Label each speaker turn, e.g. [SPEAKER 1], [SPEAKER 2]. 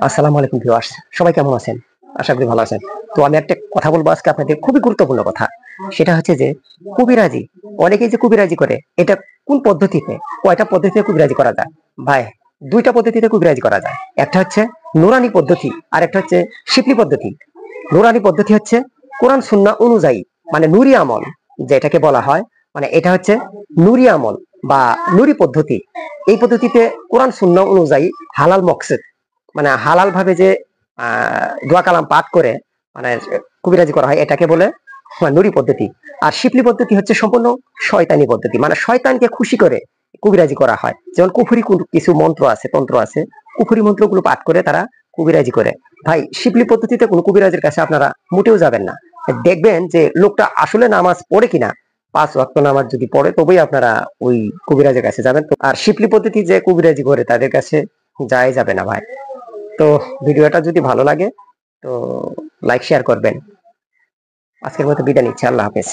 [SPEAKER 1] আসসালামু আলাইকুম ভিউয়ার্স, সবাই কেমন আছেন? আশা করি ভালো আছেন। তো আমি একটা কথা বলবো আজকে আপনাদের, খুবই গুরুত্বপূর্ণ কথা। সেটা হচ্ছে যে কবিরাজি, অনেকেই যে কবিরাজি করে, এটা কোন পদ্ধতিতে, কয়টা পদ্ধতিতে কবিরাজি করা যায়? ভাই, দুইটা পদ্ধতিতে কবিরাজি করা যায়। একটা হচ্ছে নুরানি পদ্ধতি, আর একটা হচ্ছে শিকলি পদ্ধতি। নুরানি পদ্ধতি হচ্ছে কোরআন সুন্নাহ অনুযায়ী, মানে নুরি আমল যেটাকে বলা হয়, মানে এটা হচ্ছে নুরি আমল বা নুরি পদ্ধতি। এই পদ্ধতিতে কোরআন সুন্নাহ অনুযায়ী হালাল মকসেদ, মানে হালাল ভাবে যে দোয়া কালাম পাঠ করে মানে কবিরাজি করা হয়, এটাকে বলে নুরি পদ্ধতি। আর শিপলি পদ্ধতি হচ্ছে সম্পূর্ণ শয়তানি পদ্ধতি, মানে শয়তানকে খুশি করে কবিরাজি করা হয়। যেমন কুফরি কিছু মন্ত্র আছে, তন্ত্র আছে, কুফরি মন্ত্রগুলো পাঠ করে তারা কবিরাজি করে। ভাই, শিপলি পদ্ধতিতে কোনো কবিরাজের কাছে আপনারা মোটেও যাবেন না। দেখবেন যে লোকটা আসলে নামাজ পড়ে কিনা, 5 ওয়াক্ত নামাজ যদি পড়ে তবেই আপনারা ওই কবিরাজের কাছে যাবেন। তো আর শিপলি পদ্ধতি যে কবিরাজি করে তাদের কাছে যাই যাবে না ভাই। তো ভিডিওটা যদি ভালো লাগে তো লাইক শেয়ার করবেন। আজকের মতো বিদায় নিচ্ছি, আল্লাহ হাফেজ।